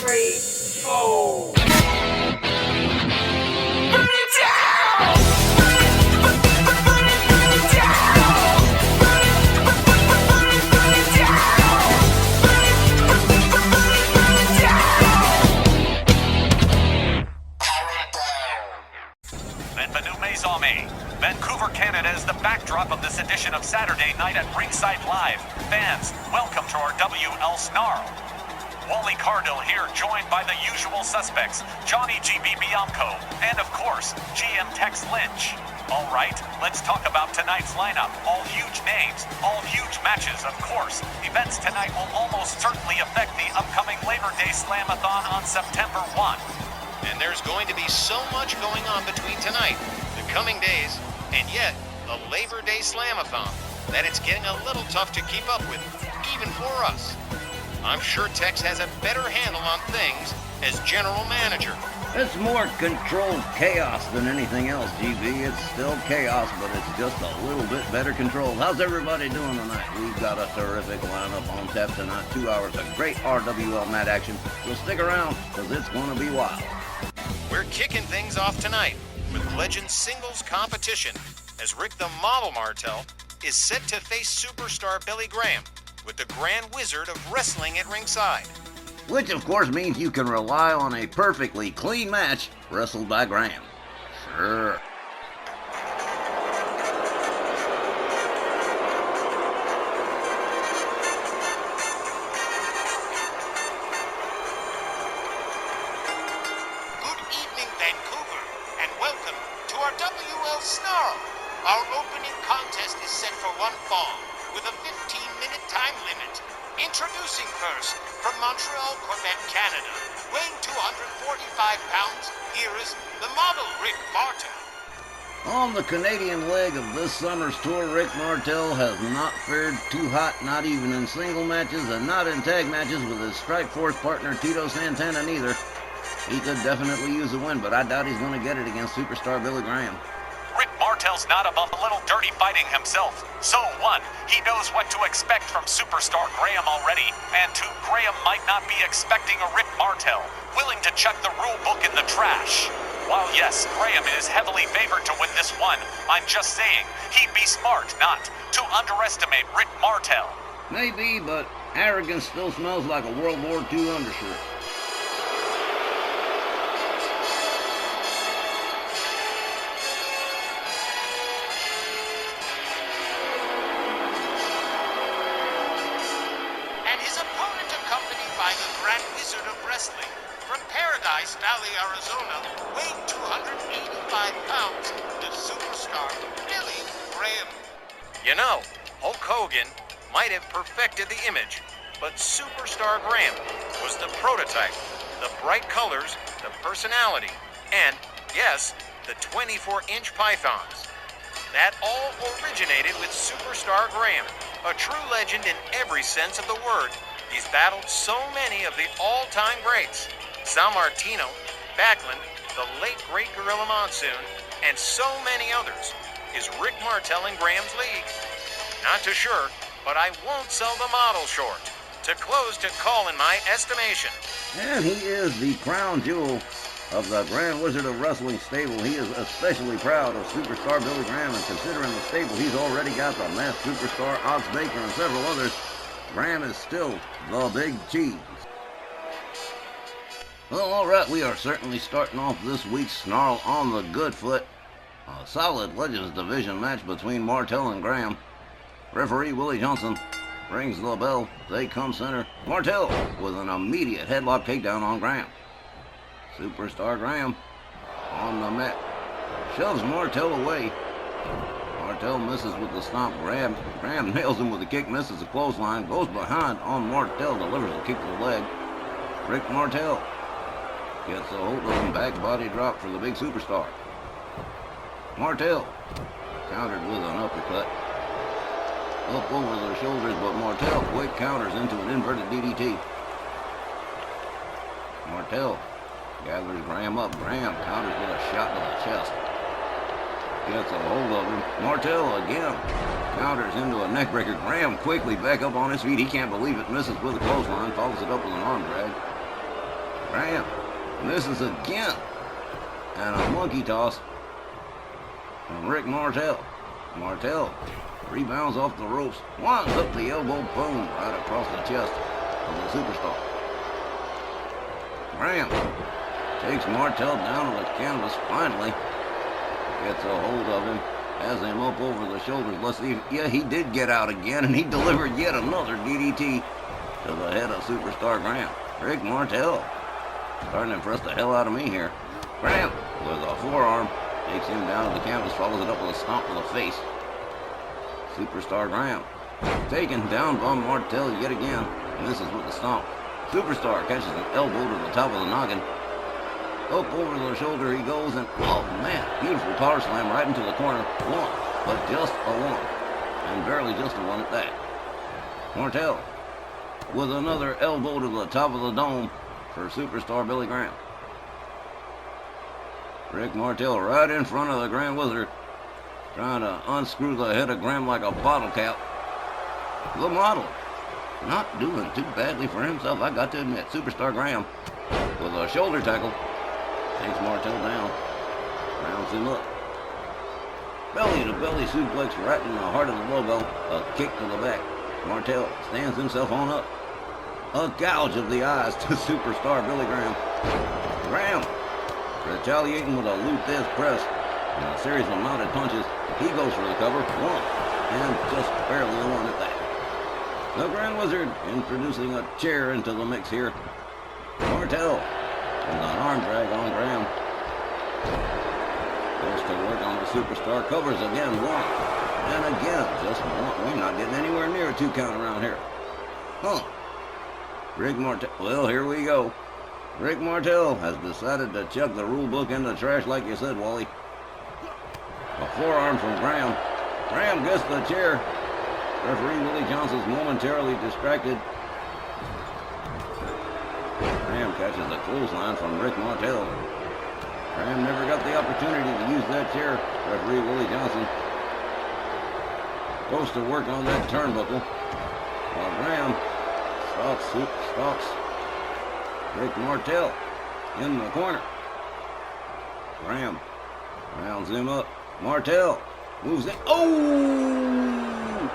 3, 4. Burn it down! Burn it down! Burn it down! Bienvenue, mes amis. Vancouver, Canada is the backdrop of this edition of Saturday Night at Ringside Live. Fans, welcome to our WL Snarl. Wally Cardell here, joined by the usual suspects, Johnny GB Bianco, and of course, GM Tex Lynch. All right, let's talk about tonight's lineup. All huge names, all huge matches, of course. Events tonight will almost certainly affect the upcoming Labor Day Slamathon on September 1. And there's going to be so much going on between tonight, the coming days, and yet the Labor Day Slamathon that it's getting a little tough to keep up with, even for us. I'm sure Tex has a better handle on things as general manager. It's more controlled chaos than anything else, GB. It's still chaos, but it's just a little bit better controlled. How's everybody doing tonight? We've got a terrific lineup on tap tonight. 2 hours of great RWL mat action. So stick around, because it's going to be wild. We're kicking things off tonight with Legends singles competition as Rick the Model Martel is set to face superstar Billy Graham with the Grand Wizard of Wrestling at ringside. Which, of course, means you can rely on a perfectly clean match wrestled by Graham. Sure. Good evening, Vancouver, and welcome to our WL Snarl. Our opening contest is set for one fall with a 15-minute time limit. Introducing first, from Montreal, Quebec, Canada, weighing 245 pounds, here is the model Rick Martel. On the Canadian leg of this summer's tour, Rick Martel has not fared too hot, not even in single matches and not in tag matches with his Strike Force partner Tito Santana neither. He could definitely use a win, but I doubt he's going to get it against superstar Billy Graham. Rick Martel's not above a little dirty fighting himself. So, 1, he knows what to expect from superstar Graham already. And 2, Graham might not be expecting a Rick Martel, willing to chuck the rule book in the trash. While yes, Graham is heavily favored to win this one, I'm just saying, he'd be smart not to underestimate Rick Martel. Maybe, but arrogance still smells like a World War II undershirt. By the Grand Wizard of Wrestling, from Paradise Valley, Arizona, weighing 285 pounds, the superstar Billy Graham. You know, Hulk Hogan might have perfected the image, but superstar Graham was the prototype, the bright colors, the personality, and, yes, the 24-inch pythons. That all originated with superstar Graham, a true legend in every sense of the word. He's battled so many of the all-time greats. Sal Martino, Backlund, the late great Gorilla Monsoon, and so many others. Is Rick Martel in Graham's league? Not too sure, but I won't sell the model short. To close to call in my estimation. And he is the crown jewel of the Grand Wizard of Wrestling stable. He is especially proud of superstar Billy Graham, and considering the stable he's already got, the masked superstar Ox Baker and several others, Graham is still the big cheese. Well, alright, we are certainly starting off this week's Snarl on the good foot. A solid Legends Division match between Martel and Graham. Referee Willie Johnson rings the bell. They come center. Martel with an immediate headlock takedown on Graham. Superstar Graham on the mat. Shoves Martel away. Martel misses with the stomp grab. Graham nails him with a kick, misses a clothesline, goes behind on Martel, delivers a kick to the leg. Rick Martel gets a hold of him, back body drop for the big superstar. Martel countered with an uppercut. Up over their shoulders, but Martel quick counters into an inverted DDT. Martel gathers Graham up. Graham counters with a shot to the chest. Gets a hold of him. Martel again counters into a neckbreaker. Graham quickly back up on his feet. He can't believe it. Misses with a clothesline. Follows it up with an arm drag. Graham misses again. And a monkey toss from Rick Martel. Martel rebounds off the ropes, winds up the elbow, boom, right across the chest of the superstar. Graham takes Martel down to the canvas, finally gets a hold of him, has him up over the shoulders. Let's see. Yeah, he did get out again, and he delivered yet another DDT to the head of superstar Graham. Rick Martel starting to impress the hell out of me here. Graham with a forearm takes him down to the canvas, follows it up with a stomp to the face. Superstar Graham taken down by Martel yet again, misses with the stomp. Superstar catches an elbow to the top of the noggin. Up over the shoulder he goes, and oh man, beautiful power slam right into the corner. One, but just a one, and barely just a one at that. Martel with another elbow to the top of the dome for superstar Billy Graham. Rick Martel right in front of the Grand Wizard, trying to unscrew the head of Graham like a bottle cap. The model not doing too badly for himself, I got to admit. Superstar Graham with a shoulder tackle takes Martel down, rounds him up. Belly to belly suplex right in the heart of the logo, a kick to the back. Martel stands himself on up. A gouge of the eyes to superstar Billy Graham. Graham retaliating with a Luthez press and a series of mounted punches. He goes for the cover, one, and just barely a one at that. The Grand Wizard introducing a chair into the mix here. Martel with an arm drag on Graham. Goes to work on the superstar, covers again, one, and again, just one. We're not getting anywhere near a 2 count around here. Huh. Rick Martel, well, here we go. Rick Martel has decided to chuck the rule book in the trash like you said, Wally. A forearm from Graham. Graham gets the chair. Referee Willie Johnson's momentarily distracted. Graham catches a clothesline from Rick Martel. Graham never got the opportunity to use that chair. Referee Willie Johnson goes to work on that turnbuckle, while Graham stalks Rick Martel in the corner. Graham rounds him up. Martel moves in. Oh!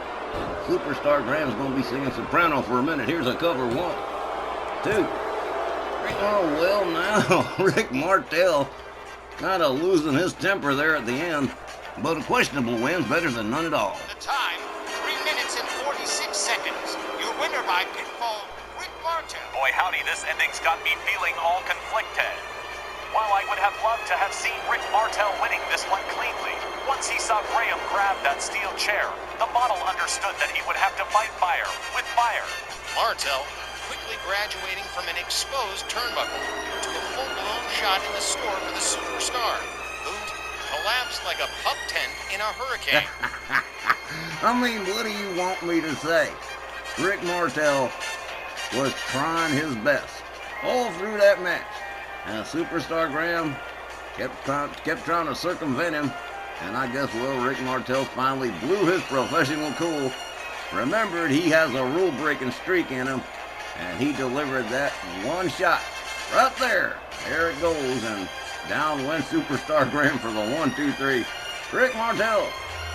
Superstar Graham's going to be singing soprano for a minute. Here's a cover. 1, 2. Oh, well, now Rick Martel kind of losing his temper there at the end. But a questionable win's better than none at all. The time, 3 minutes and 46 seconds. Your winner by pinfall, Rick Martel. Boy, howdy, this ending's got me feeling all conflicted. While I would have loved to have seen Rick Martel winning this one cleanly, once he saw Graham grab that steel chair, the model understood that he would have to fight fire with fire. Martel quickly graduating from an exposed turnbuckle to a full-blown shot in the store for the superstar, who collapsed like a pup tent in a hurricane. I mean, what do you want me to say? Rick Martel was trying his best all through that match. And Superstar Graham kept trying to circumvent him. And I guess, well, Rick Martel finally blew his professional cool. Remembered he has a rule-breaking streak in him. And he delivered that one shot right there. There it goes. And down went Superstar Graham for the 1, 2, 3. Rick Martel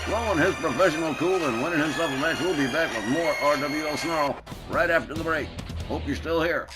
blowing his professional cool and winning himself a match. We'll be back with more RWL Snarl right after the break. Hope you're still here.